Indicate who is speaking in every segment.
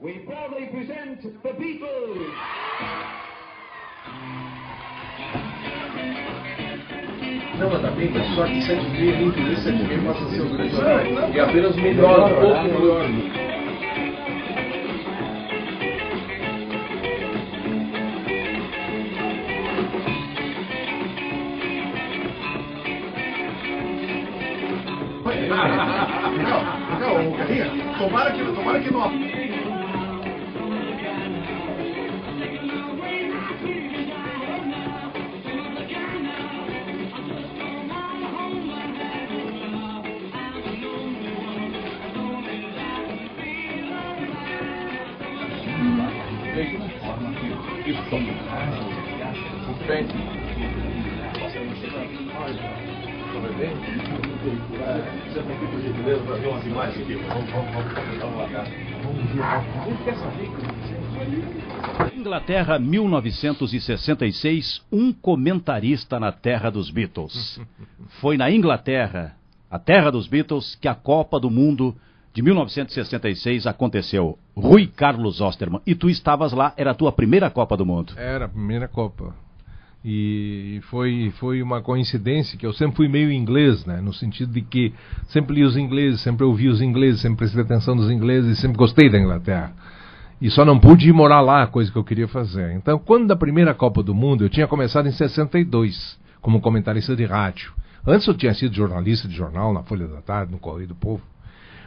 Speaker 1: we proudly present the Beatles.
Speaker 2: Não, mas tá bem, mas só que 7h30, nem por isso 7h30 passa a ser o grande horário. É apenas o melhor, um pouco melhor.
Speaker 3: Não, Carrinha, tomara que não.
Speaker 4: Inglaterra, 1966, um comentarista na terra dos Beatles. Foi na Inglaterra, a terra dos Beatles, que a Copa do Mundo de 1966 aconteceu. Rui Carlos Osterman. E tu estavas lá, era a tua primeira Copa do Mundo.
Speaker 5: Era a primeira Copa. E foi uma coincidência que eu sempre fui meio inglês, né? No sentido de que sempre li os ingleses, sempre ouvi os ingleses, sempre prestei atenção nos ingleses, sempre gostei da Inglaterra. E só não pude ir morar lá, coisa que eu queria fazer. Então, quando da primeira Copa do Mundo, eu tinha começado em 62, como comentarista de rádio. Antes eu tinha sido jornalista de jornal, na Folha da Tarde, no Correio do Povo.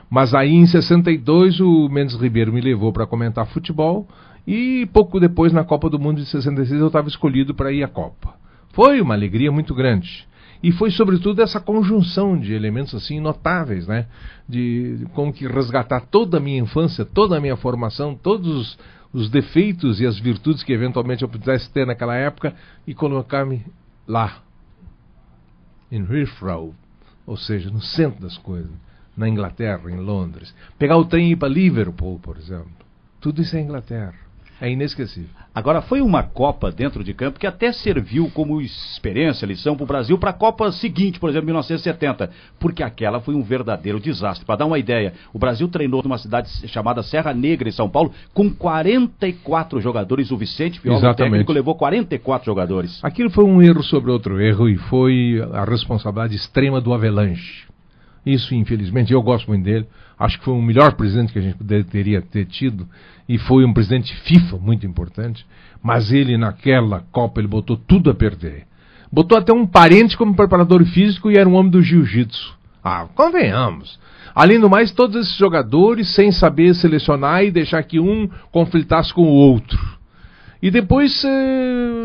Speaker 5: Mas aí em 62 o Mendes Ribeiro me levou para comentar futebol e pouco depois na Copa do Mundo de 66 eu estava escolhido para ir à Copa. Foi uma alegria muito grande. E foi sobretudo essa conjunção de elementos assim notáveis, né? De como que resgatar toda a minha infância, toda a minha formação, todos os defeitos e as virtudes que eventualmente eu pudesse ter naquela época e colocar-me lá, em Heathrow, ou seja, no centro das coisas, na Inglaterra, em Londres. Pegar o trem e ir para Liverpool, por exemplo. Tudo isso é Inglaterra. É inesquecível.
Speaker 4: Agora, foi uma Copa dentro de campo que até serviu como experiência, lição para o Brasil para a Copa seguinte, por exemplo, 1970, porque aquela foi um verdadeiro desastre. Para dar uma ideia, o Brasil treinou numa cidade chamada Serra Negra, em São Paulo, com 44 jogadores. O Vicente Viola, o técnico, levou 44 jogadores.
Speaker 5: Aquilo foi um erro sobre outro erro e foi a responsabilidade extrema do Avalanche. Isso, infelizmente, eu gosto muito dele. Acho que foi o melhor presidente que a gente poderia ter tido. E foi um presidente FIFA muito importante. Mas ele, naquela Copa, ele botou tudo a perder. Botou até um parente como preparador físico e era um homem do jiu-jitsu. Ah, convenhamos. Além do mais, todos esses jogadores sem saber selecionar e deixar que um conflitasse com o outro. E depois,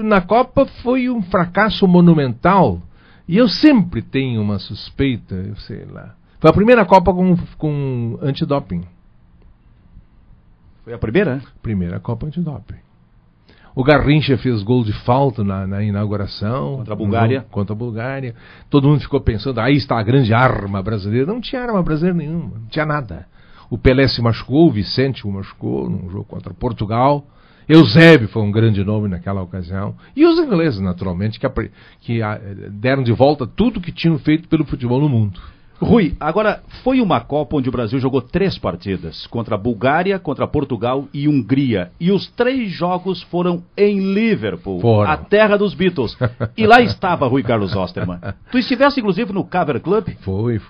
Speaker 5: na Copa, foi um fracasso monumental. E eu sempre tenho uma suspeita, eu sei lá. Foi a primeira Copa com antidoping.
Speaker 4: Foi a primeira?
Speaker 5: Primeira Copa antidoping. O Garrincha fez gol de falta na inauguração.
Speaker 4: Contra a Bulgária.
Speaker 5: Contra a Bulgária. Todo mundo ficou pensando, aí está a grande arma brasileira. Não tinha arma brasileira nenhuma, não tinha nada. O Pelé se machucou, o Vicente o machucou num jogo contra Portugal. Eusébio foi um grande nome naquela ocasião. E os ingleses, naturalmente, que deram de volta tudo que tinham feito pelo futebol no mundo.
Speaker 4: Rui, agora, foi uma Copa onde o Brasil jogou 3 partidas, contra a Bulgária, contra Portugal e Hungria. E os 3 jogos foram em Liverpool, a terra dos Beatles. E lá estava Rui Carlos Osterman. Tu estivesse, inclusive, no Cover Club?
Speaker 5: Foi.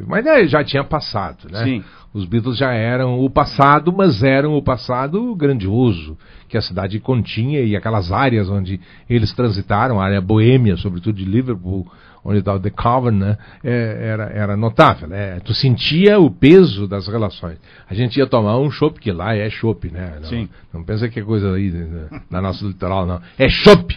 Speaker 5: Mas já tinha passado, né?
Speaker 4: Sim.
Speaker 5: Os Beatles já eram o passado, mas eram o passado grandioso que a cidade continha e aquelas áreas onde eles transitaram, a área boêmia, sobretudo de Liverpool, onde estava The Cavern, né? Era notável, né? Tu sentia o peso das relações. A gente ia tomar um chopp, que lá é chopp, né?
Speaker 4: Sim.
Speaker 5: Não pensa que é coisa aí na nossa litoral, não. É chopp!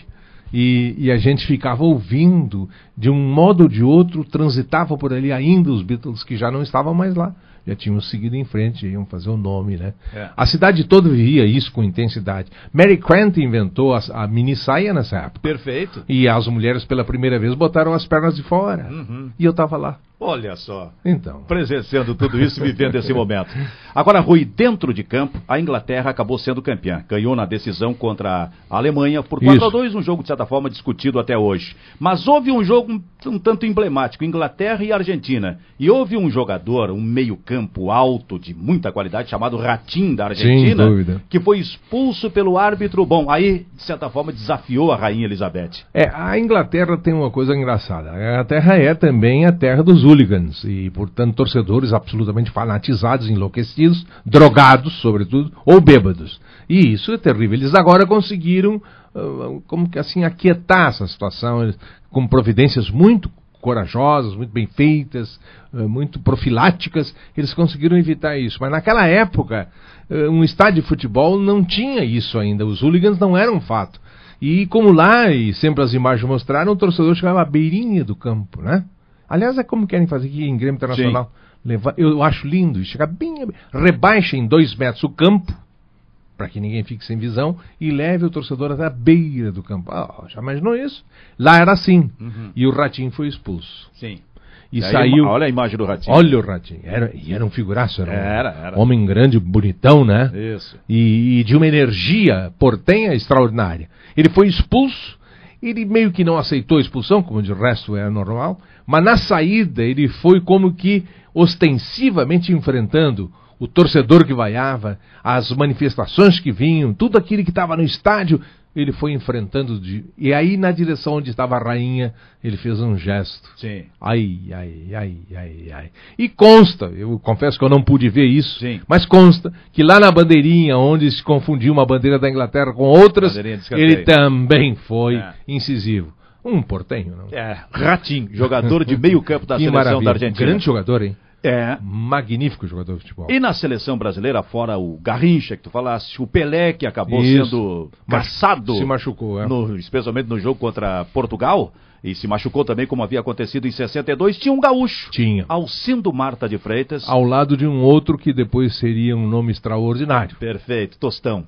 Speaker 5: E a gente ficava ouvindo, de um modo ou de outro, transitava por ali ainda os Beatles que já não estavam mais lá. Já tinham seguido em frente, iam fazer o nome, né? É. A cidade toda vivia isso com intensidade. Mary Quant inventou a mini saia nessa época.
Speaker 4: Perfeito.
Speaker 5: E as mulheres pela primeira vez botaram as pernas de fora.
Speaker 4: Uhum.
Speaker 5: E eu estava lá.
Speaker 4: Olha só.
Speaker 5: Então.
Speaker 4: Presenciando tudo isso, vivendo esse momento. Agora, Rui, dentro de campo, a Inglaterra acabou sendo campeã. Ganhou na decisão contra a Alemanha por 4-2, um jogo, de certa forma, discutido até hoje. Mas houve um jogo um tanto emblemático, Inglaterra e Argentina. E houve um jogador, um meio-campo alto, de muita qualidade, chamado Ratinho, da Argentina,
Speaker 5: sem dúvida,
Speaker 4: que foi expulso pelo árbitro. Bom, aí, de certa forma, desafiou a Rainha Elizabeth.
Speaker 5: A Inglaterra tem uma coisa engraçada. A Inglaterra é também a terra dos hooligans e, portanto, torcedores absolutamente fanatizados, enlouquecidos, drogados, sobretudo, ou bêbados. E isso é terrível. Eles agora conseguiram, como que assim, aquietar essa situação com providências muito corajosas, muito bem feitas, muito profiláticas. Eles conseguiram evitar isso. Mas naquela época, um estádio de futebol não tinha isso ainda. Os hooligans não eram um fato. E como lá, e sempre as imagens mostraram, o torcedor chegava à beirinha do campo, né? Aliás, é como querem fazer aqui em Grêmio Internacional. Eu acho lindo, chegar bem, rebaixa em 2 metros o campo, para que ninguém fique sem visão, e leve o torcedor até a beira do campo. Já imaginou isso? Lá era assim. E o Ratinho foi expulso.
Speaker 4: Sim.
Speaker 5: E saiu.
Speaker 4: Olha a imagem do Ratinho.
Speaker 5: Olha o Ratinho. Era um figuraço.
Speaker 4: Era
Speaker 5: um homem grande, bonitão, né?
Speaker 4: Isso.
Speaker 5: E de uma energia portenha extraordinária. Ele foi expulso. Ele meio que não aceitou a expulsão, como de resto era normal. Mas na saída ele foi como que ostensivamente enfrentando o torcedor que vaiava, as manifestações que vinham, tudo aquilo que estava no estádio, ele foi enfrentando. E aí, na direção onde estava a rainha, ele fez um gesto.
Speaker 4: Sim.
Speaker 5: Ai. E consta, eu confesso que eu não pude ver isso,
Speaker 4: sim,
Speaker 5: mas consta que lá na bandeirinha, onde se confundiu uma bandeira da Inglaterra com outras, ele também foi incisivo. Um portenho, não?
Speaker 4: Ratinho, jogador de meio campo da seleção da Argentina.
Speaker 5: Grande jogador, hein?
Speaker 4: Magnífico
Speaker 5: jogador de futebol.
Speaker 4: E na seleção brasileira, fora o Garrincha, que tu falaste, o Pelé, que acabou sendo caçado,
Speaker 5: se machucou,
Speaker 4: especialmente no jogo contra Portugal, e se machucou também, como havia acontecido em 62, tinha um gaúcho.
Speaker 5: Tinha.
Speaker 4: Alcindo Marta de Freitas.
Speaker 5: Ao lado de um outro que depois seria um nome extraordinário.
Speaker 4: Perfeito, Tostão.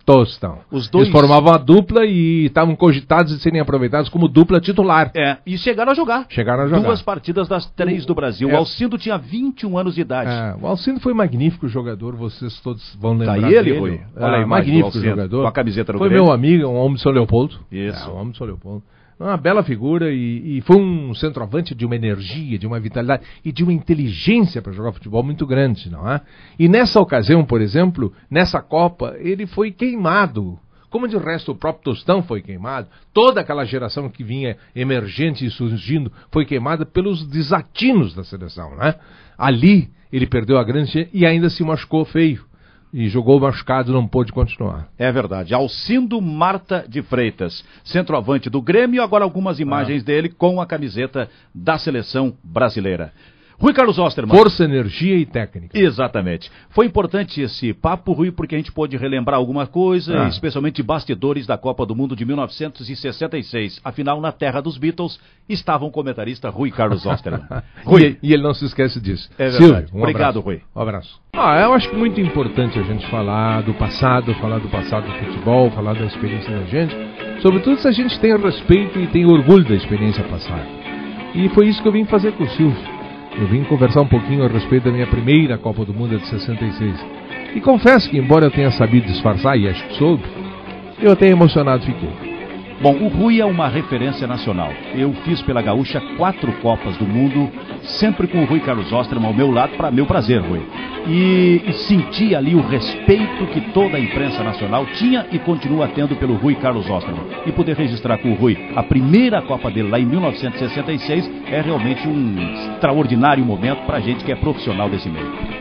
Speaker 5: Os dois. Eles formavam a dupla e estavam cogitados de serem aproveitados como dupla titular.
Speaker 4: E chegaram a jogar. 2 partidas das 3 do Brasil. O Alcindo tinha 21 anos de idade.
Speaker 5: O Alcindo foi um magnífico jogador, vocês todos vão lembrar
Speaker 4: dele.
Speaker 5: Rui.
Speaker 4: Olha aí,
Speaker 5: magnífico jogador.
Speaker 4: Com a camiseta do
Speaker 5: Foi
Speaker 4: Grêmio.
Speaker 5: Meu amigo, um homem de São Leopoldo.
Speaker 4: Isso.
Speaker 5: Um homem de São Leopoldo. Uma bela figura e foi um centroavante de uma energia, de uma vitalidade e de uma inteligência para jogar futebol muito grande, não é? E nessa ocasião, por exemplo, nessa Copa, ele foi queimado. Como de resto o próprio Tostão foi queimado, toda aquela geração que vinha emergente e surgindo foi queimada pelos desatinos da seleção, né? Ali ele perdeu a grande chance e ainda se machucou feio. E jogou machucado, não pôde continuar.
Speaker 4: É verdade. Alcindo Marta de Freitas, centroavante do Grêmio, agora algumas imagens dele com a camiseta da seleção brasileira. Rui Carlos Osterman.
Speaker 5: Força, energia e técnica.
Speaker 4: Exatamente. Foi importante esse papo, Rui, porque a gente pôde relembrar alguma coisa, especialmente bastidores da Copa do Mundo de 1966. Afinal, na terra dos Beatles, estava um comentarista, Rui Carlos Osterman.
Speaker 5: Rui. E ele não se esquece disso.
Speaker 4: É verdade.
Speaker 5: Silvio,
Speaker 4: Obrigado, Rui.
Speaker 5: Um abraço. Eu acho que é muito importante a gente falar do passado do futebol, falar da experiência da gente, sobretudo se a gente tem respeito e tem orgulho da experiência passada. E foi isso que eu vim fazer com o Silvio. Eu vim conversar um pouquinho a respeito da minha primeira Copa do Mundo de 66. E confesso que, embora eu tenha sabido disfarçar, e acho que soube, eu até emocionado fiquei.
Speaker 4: Bom, o Rui é uma referência nacional. Eu fiz pela Gaúcha 4 Copas do Mundo, sempre com o Rui Carlos Osterman ao meu lado, para meu prazer, Rui. E senti ali o respeito que toda a imprensa nacional tinha e continua tendo pelo Rui Carlos Osterman. E poder registrar com o Rui a primeira Copa dele lá em 1966 é realmente um extraordinário momento para a gente que é profissional desse meio.